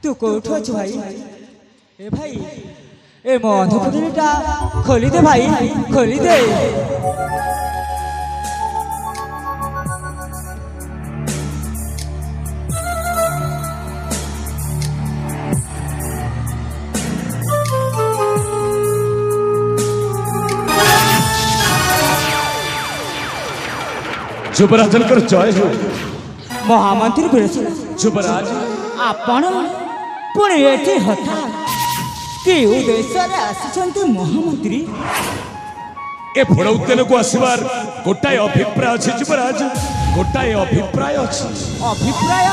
तू कोठ अच्छु भाई ए भाई ए मधुपुरीटा खोली दे भाई खोली दे युवराजनकर जय हो महामंत्री विरस युवराज आपण पुणी एठी हठात कि उद्देश्य आसिछंती महामंत्री ए फोड़ उद्यान को आसबार गोटाए अभिप्राय अच्छे युवराज गोटाए अभिप्राय अच्छे अभिप्राय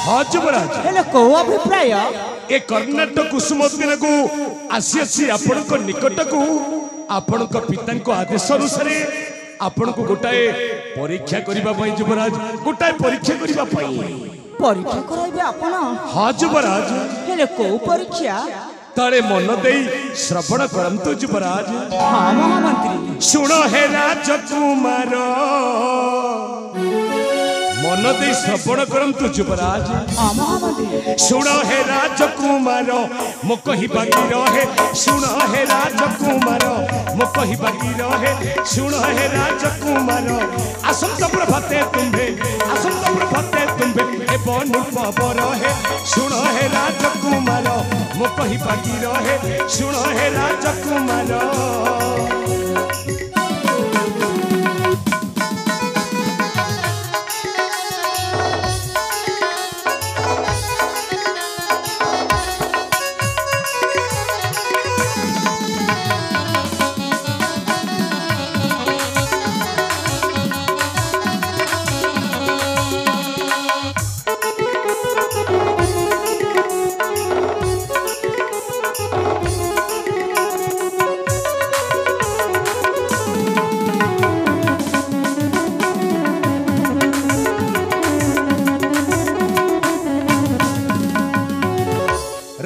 हाँ युवराज हेले को अभिप्राय ए कर्णाटक कुसुम उद्यान को आसी आपण निकट को आपण पिता आदेश अनुसार आपण को गोटाए परीक्षा करने युवराज गोटाए परीक्षा करने परीक्षा कराइबे आपण हाँ युवराज हेले को परीक्षा तारे मन दे श्रवण करंतु युवराज हाँ महामंत्री सुन हे राजकुमार मन दे श्रवण करंतु युवराज हाँ महामंत्री सुन हे राजकुमार मो कहि बाकी रहे सुन हे राजकुमार मो कहि बाकी रहे सुन हे राजकुमार आसंत प्रभाते तुम्भे आसंत प्रभाते तुम्भे ए अनुपम रहे सुन हे राजकुमार मो कहि बाकी रहे सुन हे राजकुमार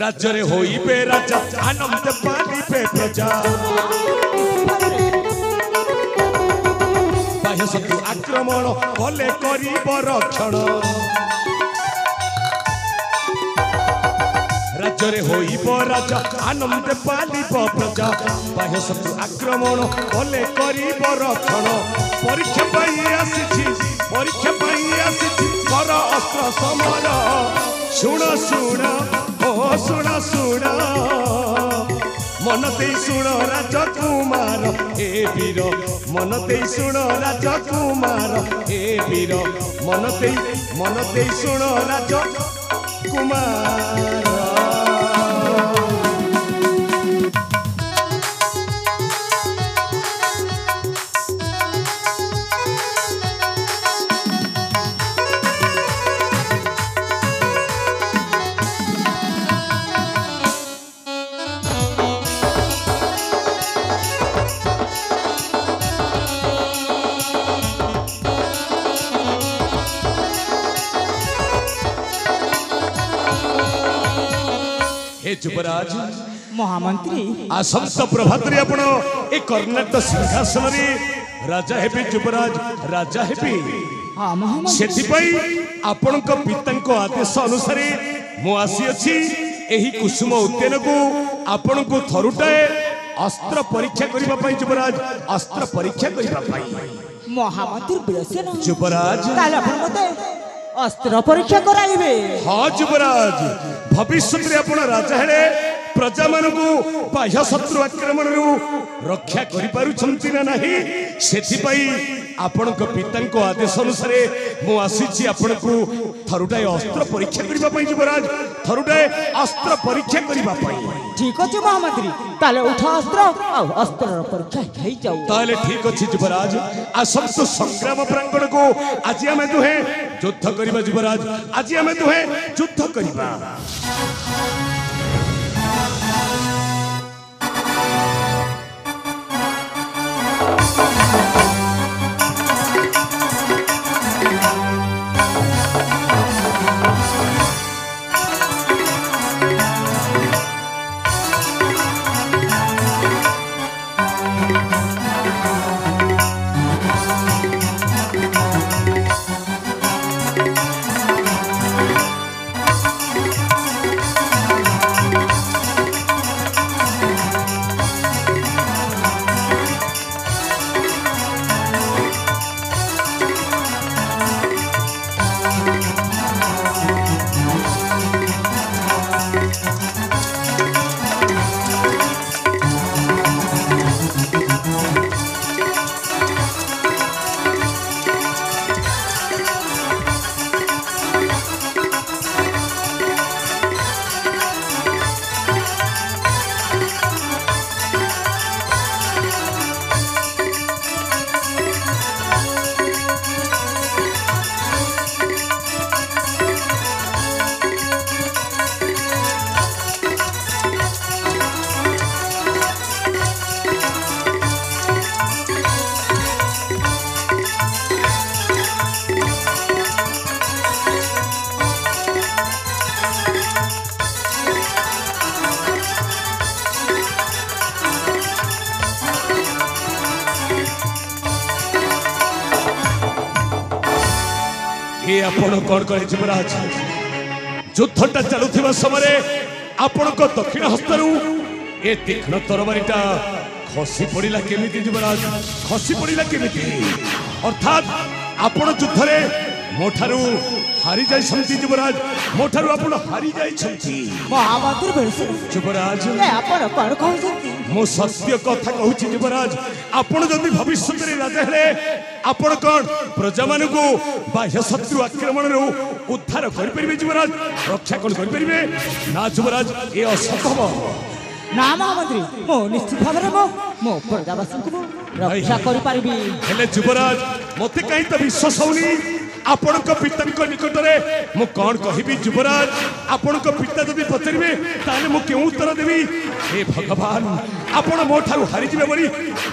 राज्य रे होई बे राजा आनंद पानी पे प्रजा बाह्य शत्रु आक्रमण भले करिब रक्षण राज्य रे होई राजा आनंद पानी प्रजा बाह्य शत्रु आक्रमण भले करिब रक्षण परीक्षा पाई आसी कर अस्त्र समर सुण सुण ओ सुण सुण मन दे सुण राजकुमार ए वीर मन दे सुण राजकुमार ए वीर मन दे सुण राजकुमार ଯୁବରାଜ ମହାମନ୍ତ୍ରୀ ଆସନ୍ତ ପ୍ରଭାତରେ ଆପଣ ଏ କର୍ଣ୍ଣାଟକ ସିଂହାସନରେ ରାଜା ହେବେ ଯୁବରାଜ ରାଜା ହେବେ ହଁ ମହାମନ୍ତ୍ରୀ ସେଥିପାଇଁ ଆପଣଙ୍କ ପିତାଙ୍କ ଆଦେଶ ଅନୁସାରେ ମୁଁ ଆସିଅଛି ଏହି କୁସୁମ ଉଦ୍ୟାନକୁ ଆପଣଙ୍କୁ ଥରୁଟାଏ ଅସ୍ତ୍ର ପରୀକ୍ଷା କରିବା ପାଇଁ ଯୁବରାଜ ଅସ୍ତ୍ର ପରୀକ୍ଷା କରିବା ପାଇଁ ମହାମନ୍ତ୍ରୀ ବିଳସେନ ଯୁବରାଜ ତାହେଲେ ଆପଣ ମତେ ଅସ୍ତ୍ର ପରୀକ୍ଷା କରାଇବେ ହଁ ଯୁବରାଜ ଭବିଷ୍ୟତରେ ଆପଣ ରାଜା ହେଲେ ପ୍ରଜାମାନଙ୍କୁ ବାହ୍ୟ ଶତ୍ରୁ ଆକ୍ରମଣରୁ ରକ୍ଷା କରିପାରୁଛନ୍ତି ନା ନାହିଁ ସେଥିପାଇଁ ଆପଣଙ୍କ ପିତାଙ୍କ ଆଦେଶ ଅନୁସାରେ ମୁଁ ଆସିଛି ଆପଣଙ୍କୁ ଥରୁଟାଏ ଅସ୍ତ୍ର ପରୀକ୍ଷା କରିବା ପାଇଁ ଯୁବରାଜ ଥରୁଟାଏ ଅସ୍ତ୍ର ପରୀକ୍ଷା କରିବା ପାଇଁ ଠିକ ଅଛି ମହାମନ୍ତ୍ରୀ ତାହେଲେ ଉଠ ଅସ୍ତ୍ର ଆଉ ଅସ୍ତ୍ରର ପରୀକ୍ଷା ହେଇଯାଉ ତାହେଲେ ଠିକ ଅଛି ଯୁବରାଜ ଆସନ୍ତୁ ସଂଗ୍ରାମ ପ୍ରାଙ୍ଗଣକୁ ଆଜି ଆମେ ଦୁହେଁ ଯୁଦ୍ଧ କରିବା ଯୁବରାଜ ଆଜି ଆମେ ଦୁହେଁ ଯୁଦ୍ଧ କରିବା ଆପଣ କଣ କଲେ ଯୁବରାଜ ଯୁଦ୍ଧଟା ଚାଲୁଥିବା ସମୟରେ ଆପଣଙ୍କ ଦକ୍ଷିଣ ହସ୍ତରୁ ଏ ତୀକ୍ଷ୍ଣ ତରବାରୀଟା ଖସି ପଡ଼ିଲା କେମିତି ଯୁବରାଜ ଖସି ପଡ଼ିଲା କେମିତି ଅର୍ଥାତ୍ ଆପଣ ଯୁଦ୍ଧରେ ମୋଠାରୁ ହାରି ଯାଇଛନ୍ତି ଯୁବରାଜ ମୋଠାରୁ ଆପଣ ହାରି ଯାଇଛନ୍ତି ମହାମନ୍ତ୍ରୀ ବିଳସେନ ଯୁବରାଜ ଆପଣ କଣ କହୁଛନ୍ତି ମୁଁ ସତ୍ୟ କଥା କହୁଛି ଯୁବରାଜ ଆପଣ ଯଦି ଭବିଷ୍ୟତରେ ରାଜା ହେଲେ ଆପଣ କଣ ପ୍ରଜାମାନଙ୍କୁ ବାହ୍ୟ ଶତ୍ରୁ ଆକ୍ରମଣରୁ ଉଦ୍ଧାର କରିପାରିବେ ଯୁବରାଜ ରକ୍ଷା କଣ କରିପାରିବେ ନା ଯୁବରାଜ ଏ ଅସମ୍ଭବ ନା ମହାମନ୍ତ୍ରୀ ମୁଁ ନିଶ୍ଚିତ ଭାବରେ ମୋ ପ୍ରଜାବାସୀଙ୍କୁ ରକ୍ଷା କରିପାରିବି ହେଲେ ଯୁବରାଜ ମତେ କାହିଁ ତ ବିଶ୍ୱାସ ହଉନି ଆପଣଙ୍କ ପିତାଙ୍କ ନିକଟରେ ମୁଁ କଣ କହିବି ଯୁବରାଜ ଆପଣଙ୍କ ପିତା ଯଦି ପଚାରିବେ ତାହେଲେ ମୁଁ କେଉଁ ଉତ୍ତର ଦେବି ହେ ଭଗବାନ ଆପଣ ମୋ ଠାରୁ ହାରିଯିବେ ବୋଲି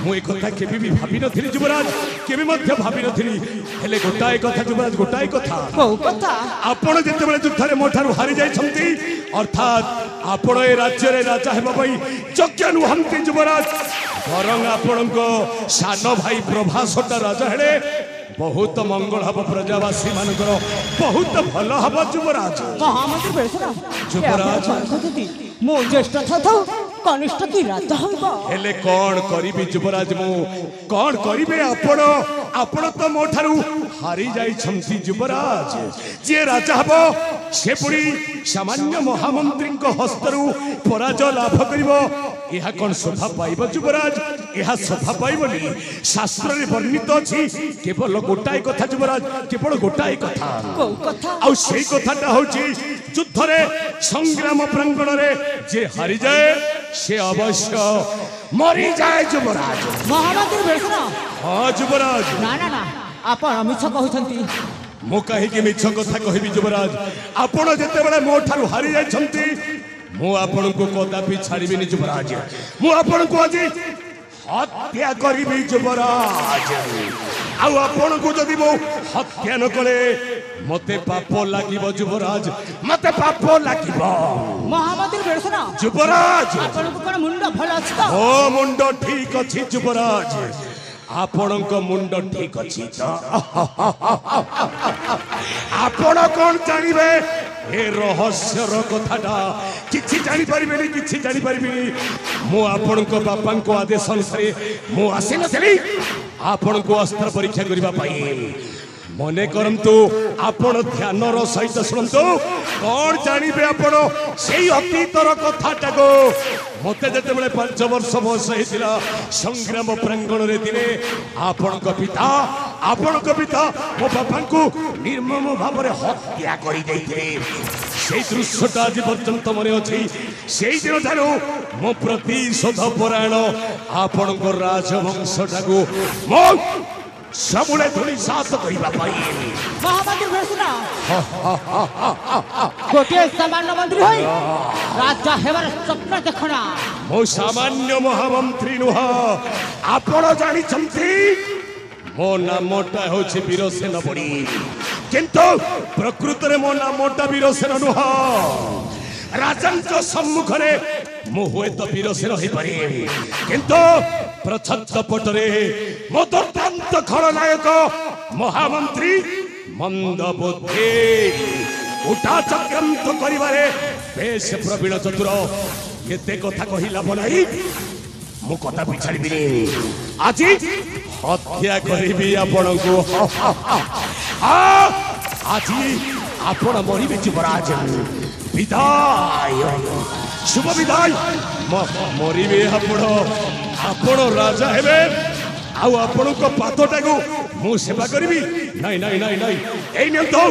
ମୁଁ ଏ କଥା କେବେ ବି ଭାବିନଥିଲି ଯୁବରାଜ କେବେ ମଧ୍ୟ ଭାବିନଥିଲି ହେଲେ ଗୋଟାଏ କଥା ଯୁବରାଜ ଗୋଟାଏ କଥା ଆପଣ ଯେତେବେଳେ ଯୁଦ୍ଧରେ ମୋ ଠାରୁ ହାରି ଯାଇଛନ୍ତି ଅର୍ଥାତ୍ ଆପଣ ଏ ରାଜ୍ୟରେ ରାଜା ହେବା ପାଇଁ ଯୋଗ୍ୟ ନୁହନ୍ତି ଯୁବରାଜ ବରଂ ଆପଣଙ୍କ ସାନ ଭାଇ ପ୍ରଭାସଟା ରାଜା ହେଲେ ବହୁତ ମଙ୍ଗଳ ହବ ପ୍ରଜାବାସୀ ମାନଙ୍କର ବହୁତ ଭଲ ହବ ଯୁବରାଜ ମହାମନ୍ତ୍ରୀ ବିଳସେନ ଯୁବରାଜ ମୁଁ ଜ୍ୟେଷ୍ଠ ଥାଉ କନିଷ୍ଠ କି ରାଜା ହବ ହେଲେ କଣ କରିବି ଯୁବରାଜ ମୁଁ କଣ କରିବେ ଆପଣ ତ ମୋ ଠାରୁ ହାରି ଯାଇଛନ୍ତି ଯୁବରାଜ ଯିଏ ରାଜା ହବ ସେ ପୁଣି ସାମାନ୍ୟ ମହାମନ୍ତ୍ରୀଙ୍କ ହସ୍ତରୁ ପରାଜୟ ଲାଭ କରିବ ଏହା କଣ ଶୋଭା ପାଇବ ଯୁବରାଜ ଏହା ଶୋଭା ପାଇବନି ଶାସ୍ତ୍ରରେ ବର୍ଣ୍ଣିତ ଅଛି କେବଳ ଗୋଟାଏ କଥା ଯୁବରାଜ କେବଳ ଗୋଟାଏ କଥା ଆଉ ସେଇ କଥାଟା ହଉଛି ଯୁଦ୍ଧରେ ସଂଗ୍ରାମ ପ୍ରାଙ୍ଗଣରେ ଯେ ହାରିଯାଏ ସେ ଅବଶ୍ୟ ମରିଯାଏ ଯୁବରାଜ ମହାମନ୍ତ୍ରୀ ବିଳସେନ ହଁ ଯୁବରାଜ ନା ଆପଣ ମିଛ କହୁଛନ୍ତି ମୁଁ କାହିଁକି ମିଛ କଥା କହିବି ଯୁବରାଜ ଆପଣ ଯେତେବେଳେ ମୋ ଠାରୁ ହାରି ଯାଇଛନ୍ତି ମୁଁ ଆପଣଙ୍କୁ କଦାପି ଛାଡ଼ିବିନି ଯୁବରାଜ ମୁଁ ଆପଣଙ୍କୁ ଆଜି ହତ୍ୟା କରିବି ଯୁବରାଜ ଆଉ ଆପଣଙ୍କୁ ଯଦି ମୁଁ ହତ୍ୟା ନ କଲେ मते पाप लागिबो युवराज मते पाप लागिबो महामंत्री बेरसना युवराज आपनको कोन मुंड भल अछि त ओ मुंड ठीक अछि युवराज आपणक मुंड ठीक अछि त आपण कोन जानिबे ए रहस्यर कथाटा किछि जानि परिबेनी किछि जानि परिबेनी मु आपणक बापांको आदेश अनुसारे मु आसी नथली आपणको अस्त्र परीक्षा करिबा पाई मने करंतु आपण ध्यानर सहित शुणु कौन जानिबे आपण सेई अतीतर कथाटाको मते जेतेबेले 5 वर्ष बयस हेतिला संग्राम प्रांगण रे दिने आपणक पिता मो बापांको निर्मम भाव रे हत्या करि दैथिले सेई दृश्यटा आज पर्यंत मने अछि सेई दिन ठारू मो प्रतिशोध परायण आपणक राजवंशटाको मो सबुले धुली साथ करिबा पाई महामंत्री बेरसना कोटे सामान्य मंत्री होई राजा हेबार स्वप्न देखना मो सामान्य महामंत्री नुह आपण जानि छंती मो नामटा होछि वीरसेन बड़ी किंतु प्रकृत रे मो नामटा वीरसेन नुह राजंक सम्मुखरे मो हुए तो वीरसेन होई पारे किंतु प्रछत्त पटरे मो दुर्दांत खलनायक महामंत्री मंद बुद्धि उठा चक्रांत करिबारे बेश प्रवीण चतुर केते कथा कहिला बनाई मु कथा पिछाड़बी आज हत्या करी आपको आज आपण मरबे युवराज विदाय शुभ विदाय मरबे आपण राजा हेबे आउ आपण को पातटा को मु सेवा करबी नहीं नहीं नहीं नहीं एई नियंतो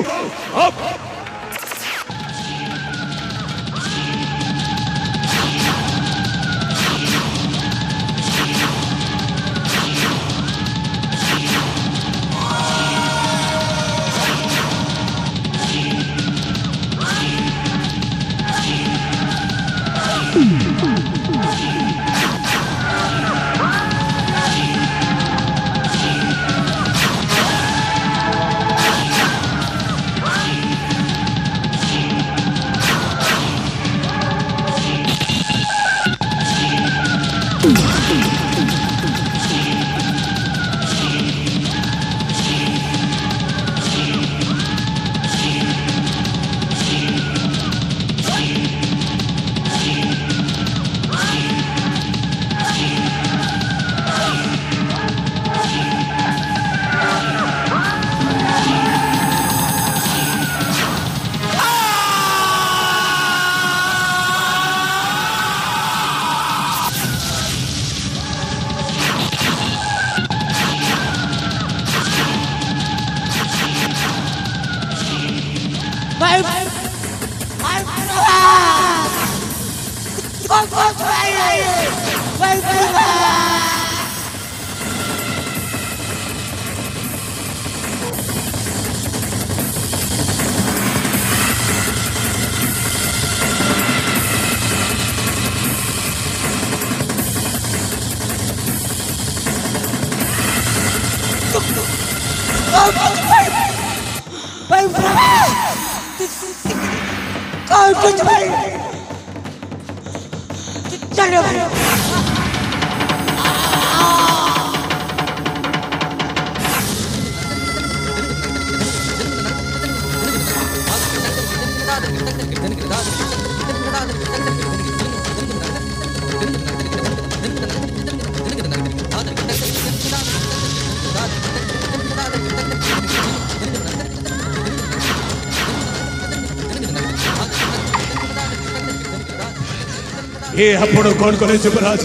ये आपण कौन करे युवराज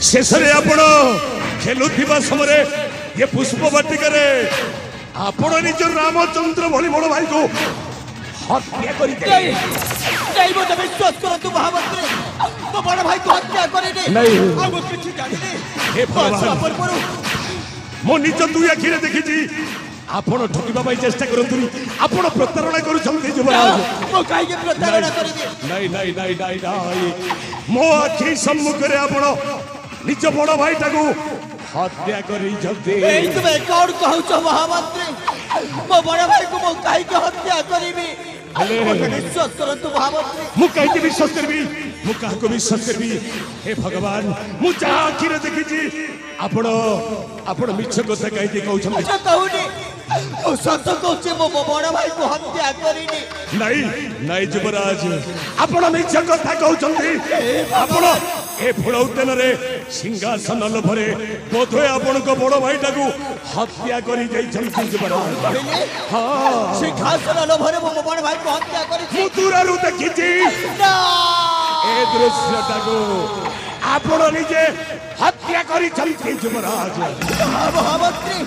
शेष आपण खेलुथिबा समय ये पुष्प वाटिका आपण निज रामचंद्र भली बड़ भाई को हत्या करी विश्वास करतु महामंत्री तो बड़ भाई को हत्या करे नहीं अब किछि जानि हे भगवान मो निज दुई आखिरे देखिछि आपण ठकिबा पाई चेष्टा करंतुनी आपण प्रतारणा करूछंती युवराज मो काई के प्रतारणा करिबे नहीं नहीं नहीं नहीं नहीं मो आखि सम्मुख रे आपण निज बड़ भाई टाकू हत्या करी जल्दी ए तुमे कौन कहू छ महामंत्री मो बड़ भाई को मो कहीं हत्या करीबी विश्वास करतु महामंत्री मु कहीं विश्वास करबी मु काको विश्वास करबी हे भगवान मु जा आखिर देखिছি आपण आपण मिछ କଥା कहीं कहउछन अच्छा कहूनी ओ सत कहूचे मो बड़ भाई को हत्या करिनी नहीं नहीं युवराज आपण मिछ କଥା कहउछन आपण ए फुलौतेन रे सिंहासन लोभरे बोधे आपण को बड़ भाईटा को हत्या करी जाइछन युवराज हां सिंहासन लोभरे मो बड़ भाई को हत्या करी मु दूररू देखिছি ना ए दृश्यटा को आपण निजे हत्या करी छन युवराज महामंत्री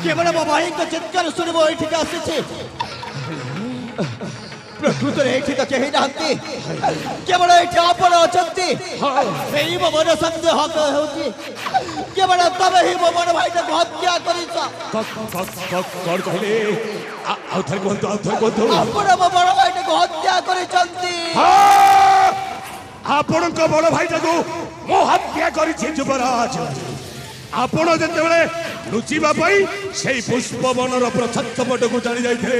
केवल मो भाई को चित्कार सुनबो एठी का आसी प्रकृत एठी तो केही नांती केवल एठी आपण अछंती एई मो मन संदेह होची केवल तबे ही मो बड़ भाई को हत्या करिसा कौन कहले आउथर को आपण मो बड़ भाई को हत्या करिसंती आपण को बड़ भाई को मो हत्या करिछि युवराज आपण जेतेबेले लुचिबा पई सेई पुष्पवनर प्रछत्त पटकू जानि जाइथिले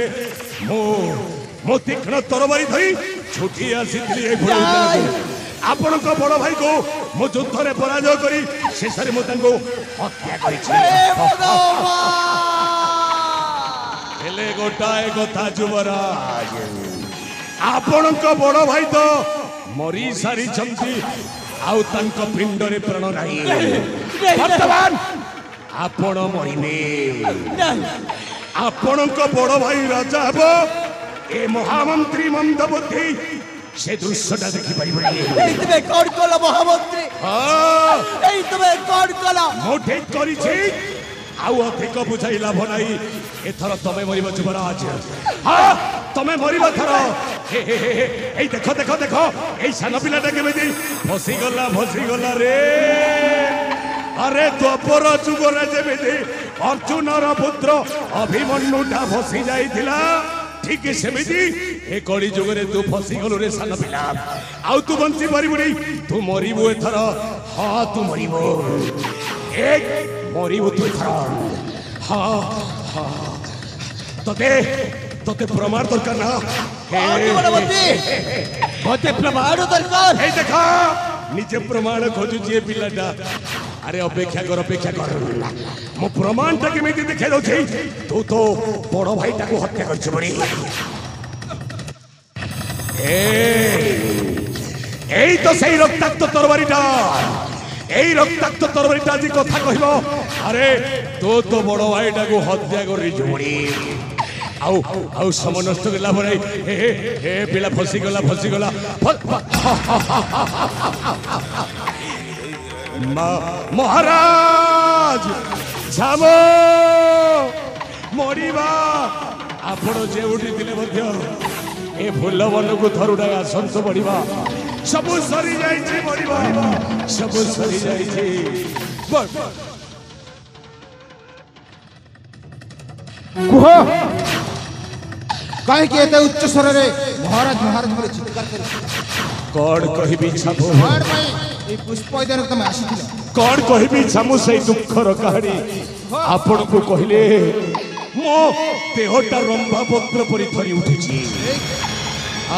मो तीक्ष्ण तरबारी धरी छुटी आसीथिली ए भूल आपण को बड़ भाई को मो युद्ध रे पराजय करी शेषरे मो तांको हत्या करिछि हेले गोटाए कथा युवराज आपण को बड़ भाई तो मरी सारी छंती आउ तांको पिंड रे प्राण नाही वर्तमान आपण मरिने आपण को बड़ भाई राजा हबो ए महामंत्री मंदबुद्धि से दृश्यटा देखि परिबनी एई तबे कोन कला महामंत्री हां एई तबे कोन कला मोठे करिछि आउ अधिक बुझाई लाभ नाही एथर तमे मरिबो युवराज हां तमे मरिबो थर एई देखो देखो देखो एई सान पिलाटा केबेदी फसी गला रे अरे द्वापर जुगरे जेबेदी अर्जुनर पुत्र अभिमन्युटा फसी जाइथिला ठीक सेमिति ए कली जुगरे तू फसी गलु रे सान पिला आउ तू बंची परिबुनी तू मरिबो एथर हां तू मरिबो एक मरिबो तू एथर हां हां तते प्रमाण दरकार ना मते प्रमाण दरकार हे देखा निजे प्रमाण खोजु जे पिलाटा अरे अपेक्षा कर मो प्रमाण ता केमिति देखे दउ छी तू तो बड़ भाईटा को हत्या करछ बड़ी एई तो सही रक्ताक्त तरबारीटा एई रक्ताक्त तरबारीटा जी कथा कहिबो अरे तो बड़ भाईटा को हत्या करी जोड़ी आउ समय नष्ट गला भरे हे पिला फसी गला महाराज जामो मरिबा आपण जेउठी दिले मध्य ए फुलवन को थरुडा आसंस बढ़िबा सब सरी जाई छी मरिबा सब सरी जाई छी कुह कहीं के एते उच्च स्वर रे महाराज महाराज बोले चित्कार कर कौन कहबी छामो और भाई ए पुष्प इधर तुम आसीथिल कौन कहबी छामो सही दुखर कहानी आपण को कहले मो देहटा रंभा पत्र परि थरी उठिछि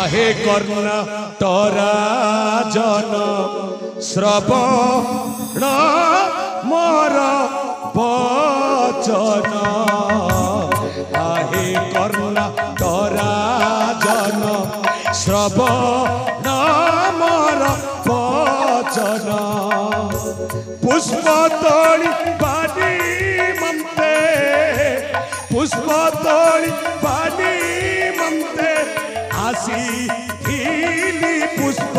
आहे कर्णा तरा जन श्रवण मोर बचन आहे कर्णा तरा जन श्रवण मोर बचन पुष्प तोड़ी बानी ममते पुष्प तोड़ी बानी ममते आसी हिली पुष्प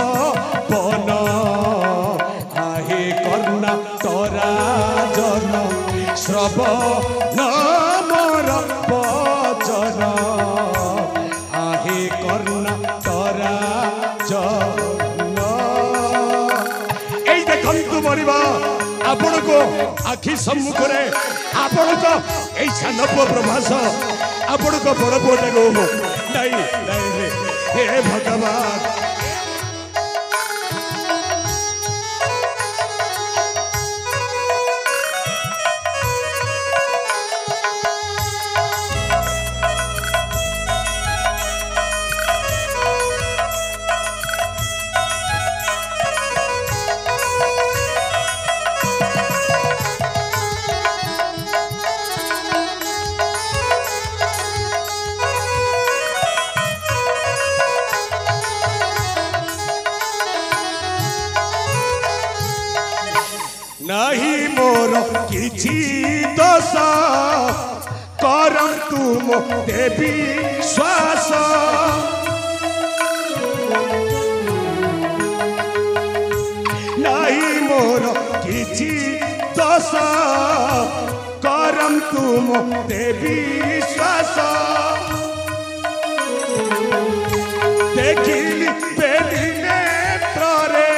बन आहे कर्णा तरा जन श्रवण मोर बचन आहे कर्णा तरा जन एई देखंतु मरिबा आपण को आखि सम्मुख रे आपण को एई सानप प्रभास आपण को बड़ पुटा को नहीं नहीं हे भगवान नहीं मोर किछि दोष करम तुम देवी श्वास नहीं मोर किछि दोष करम तुम देवी श्वास देखिली बेली नेत्रे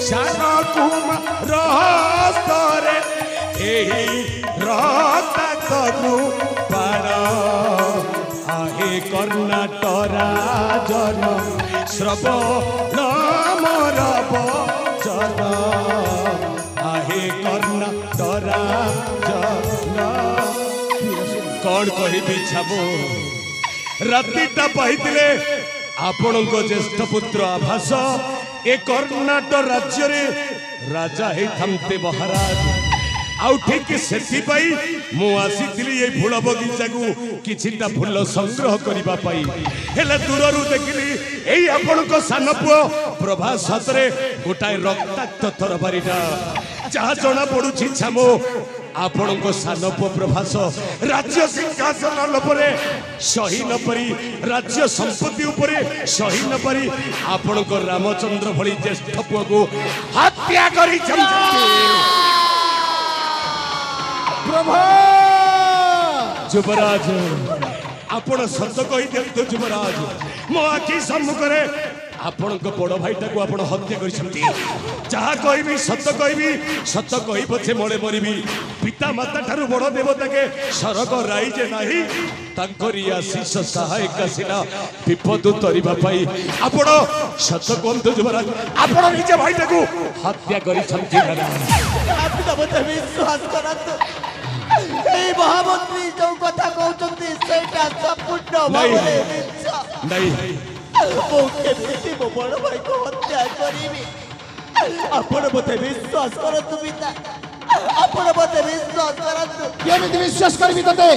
शान कुमार हस्तरे एही रक्तकु पार आहे कर्णाटरा जन श्रवण मोर वचन आहे कर्णाटरा जन कौन कहि छाबो रातिटा पाइतिले आपणक ज्येष्ठ पुत्र आभास ए कर्णाटक राज्य रे राजा हेथांते महाराज आउ ठीक सेति पाई मु आसीतिली ए फूल बगीचा को किछिटा फूल संग्रह करिबा पाई हेले दूररु देखिली एई आपणक सान पुओ प्रभास हातरे गोटाए रक्ताक्त तरबारीटा जहा जना पडुछि छामो आपणक सान पुओ प्रभास राज्य सिंहासन लपरे सही न परी राज्य संपत्ति उपरे सही न परी आपणक रामचंद्र भली ज्येष्ठ पुओ को हत्या करि प्रभा युवराज आपण सत कहि दियंतु युवराज मो आखि सम्मुखरे आपण बड़ भाईटा को आपण हत्या करिसंती जहा कहबी सत कहि पछे मरे मरिबी पिता माता ठारू बड़ देवता के सरग राई जे नाही तांकरी आशीष सहायक सिना विपद तरिबा पाई आपण सत कहंतु युवराज आपण निजे भाईटा को हत्या करिसंती आप मते विश्वास करत ए महामंत्री जो कथा कहउचंती सेटा संपूर्ण भाबरे मिथ्या नहीं मो केमिति मो बड़ भाई को हत्या करिबी आपण मते विश्वास करत पिता आपण मते विश्वास करत केमिति विश्वास करबी तते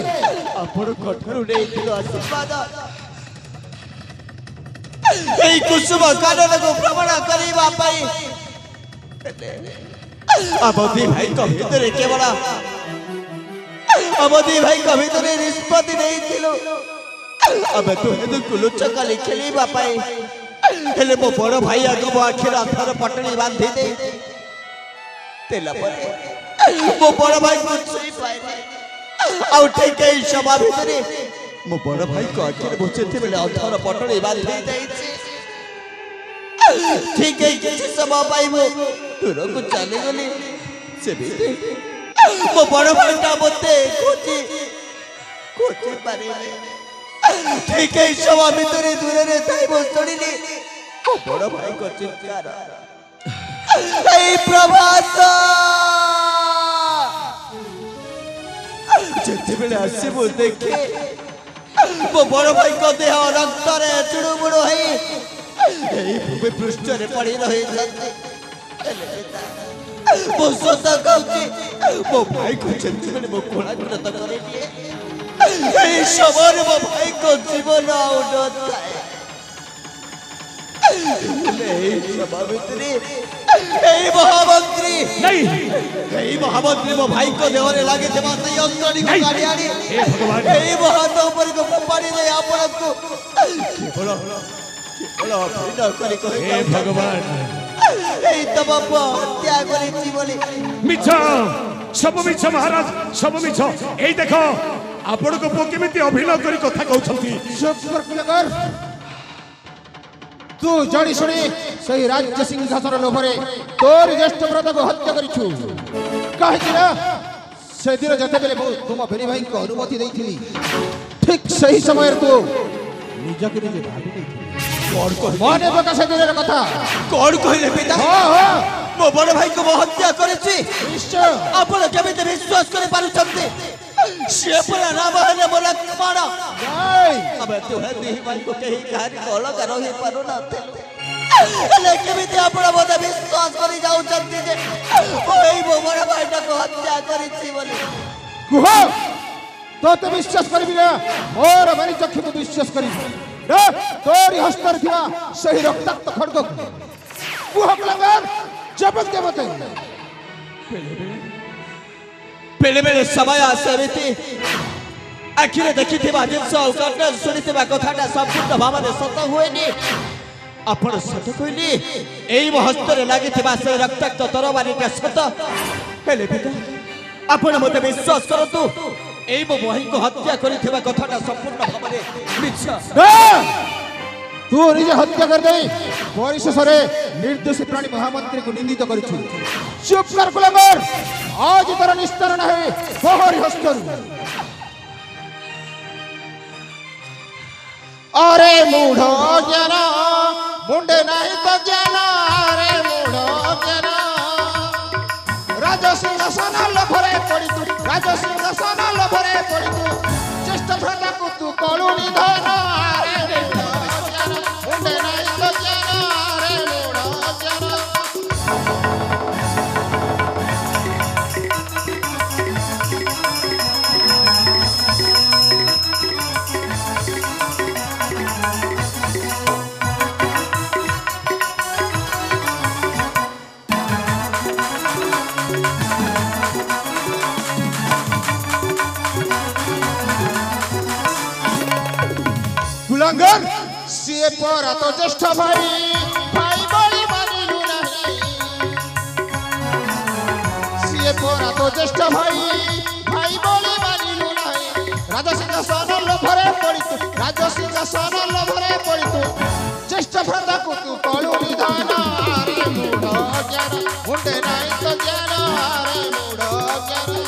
आपण कठरू नेइथिलो आशीर्वाद एई कुसुम कानन को भ्रमण करिबा पाई अबधि भाई को भितरे केवल अबधि भाई को भितरे निष्पत्ति नेइथिलो अब तू हेदु कुलुच कली खेलीबा पाई हेले मो बड़ भाई आगो मो आखिर अथर पटणी बांधी दे तेला पर मो बड़ भाई को छुई पाए आ उठे के सभा भितरे मो बड़ भाई को आखिर बचेथे बेले अथर पटणी बांधी दे ठीक है किसी समय पाई मो तुरो को चले गली से भी मो बड़ भाई ता मते कोची पारे ठीक है सभा भितरे दूरे रे ताई बो चढ़िली ओ बड़ भाई को चित्कार ए प्रभास जेते बेले आसे बो देखे वो बड़ भाई को देह रक्त रे चुड़ुबुड़ है ए भूमि पृष्ठ रे पड़ी रही जंती वो सदा कहती वो भाई को जेते बेले मो कोला कृत करे दिए ए सबर वो भाई को जीवन आउट है नहीं सभावित्री ए महामंत्री नहीं महामंत्री वो भाई को देवरे लागे जमा सही अंतरी को गाड़ी आड़ी हे भगवान ए महातो ऊपर को पानी दे आपण को बोलो बिना करी कहे हे भगवान ए तब हत्या करी छी बोली मिछ सब मिछ महाराज सब मिछ एई देखो आपण को पो केमिति अभिनय करी कथा कहउछंती कर तू जानी सुनी सही राज्य सिंहासन लोभरे तोर ज्येष्ठ व्रत को हत्या करिछु कहि ना से दिन जते बेले तुम भेरी भाई को अनुमति देइथिली ठीक सही समय तू निज के निजे भाबी देइथिली कोन को माने बका से दिन कथा कोन कहले पिता हां हां मो बड़ भाई को हत्या करेछि निश्चय आपण केमिति विश्वास करे पारु छथि से परा नाम है बोला मारा नहीं अब तू है देही भाई को कहीं कहानी कोला करो ही पारो ना लेकिन भी आपण बोले विश्वास करी जाऊ छथि जे ओई बो बड़ भाईटा को हत्या करी छी बोली कुह तो ते विश्वास करबी ना और मारी चक्षु को विश्वास करबी रे तोरी हस्तर थिवा सही रक्ताक्त खड्ग कुह कलंगर जबक दे मते बेले बेले समय आसे आखिरे देखि जिनस कर्ण शुणी कथाटा संपूर्ण भाव में सत हुए आपण सत कहली यही मो हस्त लगी से रक्ताक्त तरबारीटा सत हेले पिता आपण मत विश्वास करतु यही मो बही को हत्या करिथिबा कथाटा संपूर्ण भाव में मिछ तू निजे हत्या कर दे परिशेष निर्दोषी प्राणी महामंत्री को निंदित करिछु चुप कर कुलंगर आज तर निस्तारण है बहरी हस्तरु अरे मूढ़ जन मुंडे नहीं तो जन अरे मूढ़ जन राजसिंहासन लोभरे पड़ी तू राजसिंहासन लोभरे पड़ी तू चेष्टा भ्राता को तू कलु निधन अरे मूढ़ जन मुंडे नहीं तो जन अरे मूढ़ जन कुलंगर सीए परा तो ज्येष्ठ भाई भाई बड़ी मानिलु नहीं सीए परा तो ज्येष्ठ भाई भाई बड़ी मानिलु नहीं राजसिंहासन लोभरे पड़ी तू राजसिंहासन लोभरे पड़ी तू ज्येष्ठ भ्राता को तू कलु निधान अरे मूढ़ ज्ञान मुंडे नहीं तो ज्ञान अरे मूढ़ ज्ञान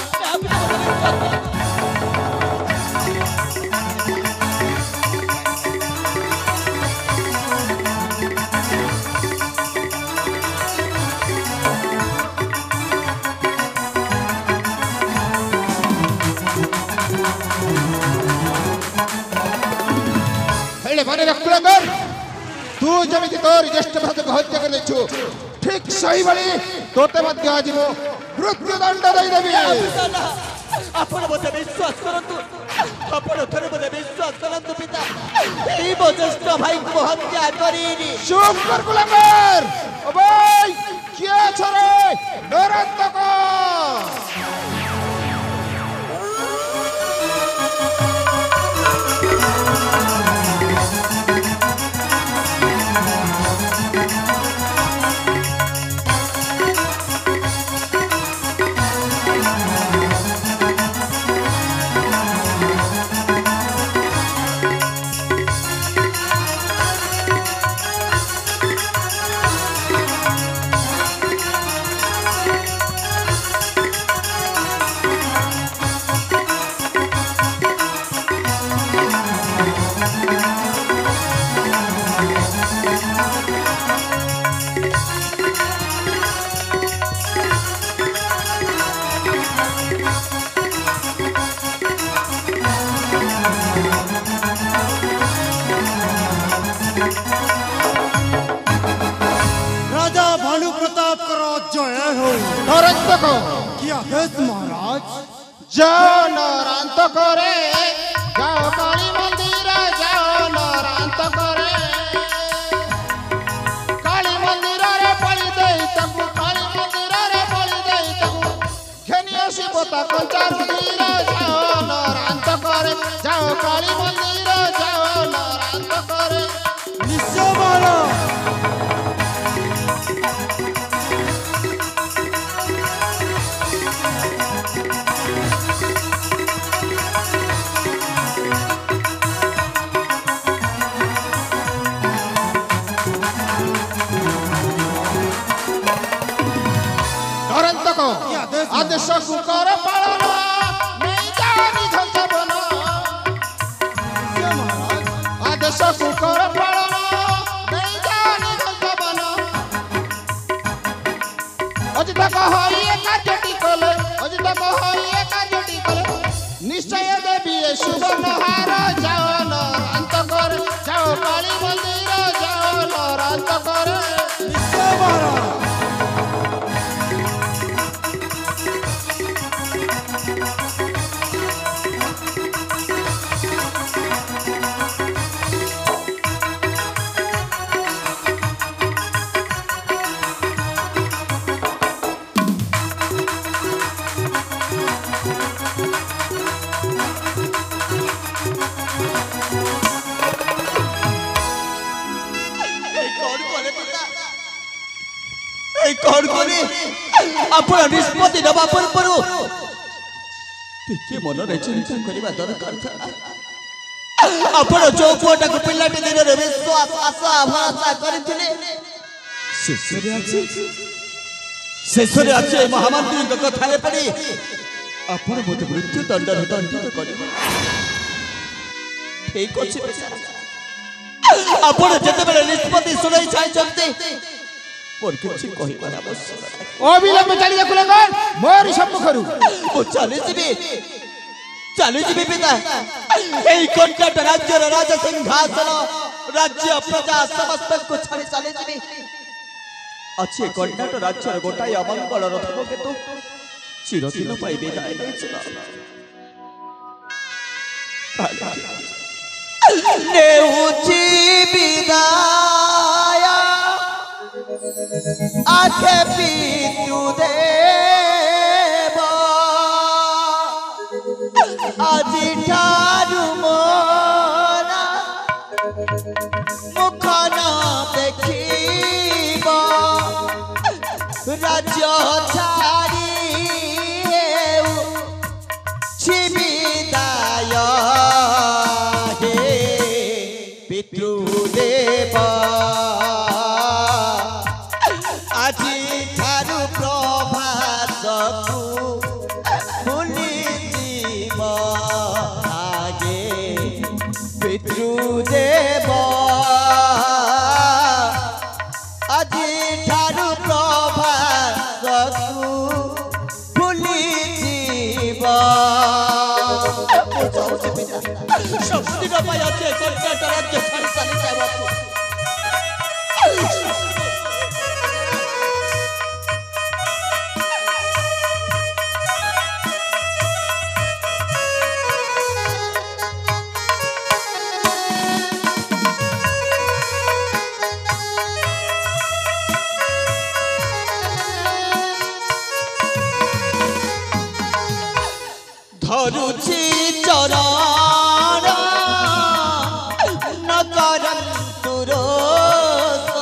माने रखलगर तू जमिति तोर ज्येष्ठ भ्राता को हत्या कर देछु ठीक सही बली तोते मध्य आज मो मृत्यु दंड दई देबी आपण मते विश्वास करंतु आपण थरे मते विश्वास करंतु पिता एई मो ज्येष्ठ भाई को हत्या करिनी चुप कर कुलंगर ओबे क्या छरे नरंतक जाओ नरांत करे जाओ काली मंदिर जाओ नरांत करे काली मंदिर रे पड़ी दे तकु काली मंदिर रे पड़ी दे तकु घेनियो शिवता कंचा रुधिर जाओ नरांत करे जाओ काली मंदिर जाओ नरांत करे निश्चय मारो आदेश कुकर पालन नहीं जानी धन आदेश कुकर पालन नहीं जानी धन अजित कहई कार्यटी कले अजित कहई कार्यटी कले निश्चय देवी सुवर्ण हार जाओ नरांत कर जाओ काली मंदिर जाओ नरांत कर निश्चय मारो कौन करे आपण निष्पत्ति नबा पूर्व टिके मन रे चिंता करबा दरकार था आपण जो पुआटा को पिल्लाटी दिन रे विश्वास आशा भरोसा करथिले शेषरे अच्छे महामंत्री कथा पड़ी आपण मत मृत्यु दंड दंडित कर ठीक अच्छे आपण जते बेले निष्पत्ति सुनाई चाहते मोर किछि कहिबार आवश्यक अविलंब चली जा कुलंगन मोर सम्मुखरु ओ चली जीवी पिता एई कंटक राज्य राज सिंहासन राज्य प्रजा समस्त को छाड़ी चली जीवी अच्छे कंटक राज्य गोटाई अमंगल रथम केतु चिरदिन पाई विदाय नेउची विदाय आखे पितृ देव আজি ठारू मोरा मुख न देखिब राज्य छाड़ी विदाय हे पितृदेव আজি ठारू प्रभासकु भूली जीव आगे पितृदेव আজি ठारू प्रभासकु भूली जीव शक्ति बाबा अच्छे कंटक राज्य छाड़ी चली जाए धरुछि चरण न करन्तु रोष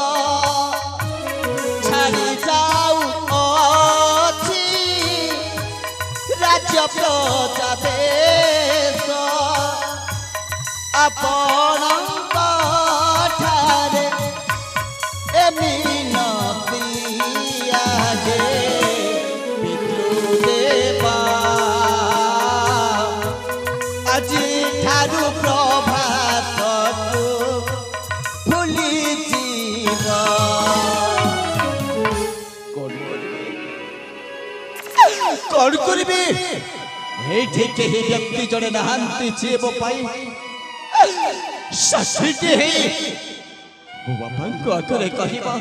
छाड़ी जाऊ अछि राज्य प्रजा देश आपणक ठारे मिनती आगे पितृदेवा আজি ঠাरू প্রভাতকু ভুলি জীব কোন করিবি এইঠে কেহি ব্যক্তি জনে নাহান্তি জীব পাই শাস্ত্রীটি হে ମୋ ବାପାଙ୍କ ଆଗରେ କହିବା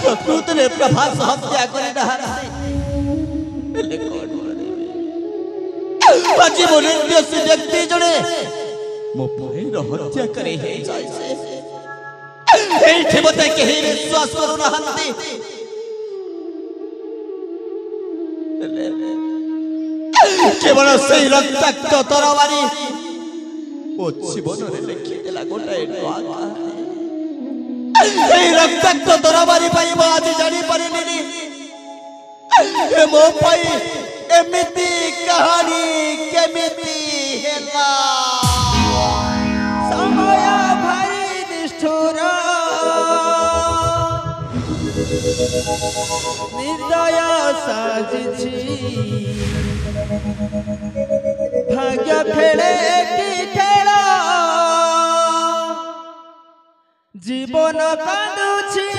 ପ୍ରକୃତିରେ ପ୍ରଭାସ ହତ୍ୟା କରି ନାହାନ୍ତି ହେଲେ କଣ আজি ମୋ ନିର୍ଦ୍ଦୋଷୀ ବ୍ୟକ୍ତି ଜଣେ ମୋ ଭାଇର ହତ୍ୟା କରି ହେଇଯାଇଛି ଏଇଠି ମୋତେ କେହି ବିଶ୍ୱାସ କରୁନାହାନ୍ତି କେବଳ ସେଇ ରକ୍ତାକ୍ତ ତରବାରୀ ମୋ ଜୀବନରେ ଲେଖିଦେଲା ଗୋଟାଏ ନୂଆ এই রক্তাক্ত তরবারি পাই ମୁଁ ଆଜି ଜାଣିପାରିନି ମୋ ପାଇଁ ଏମିତି କାହାଣୀ କେମିତି ହେଲା ସମୟ ଭାରି ନିଷ୍ଠୁର ନିର୍ଦୟ ସାଜିଛି ଭାଗ୍ୟ ଖେଳେ କି ଖେଳ জীবন কাঁদুছি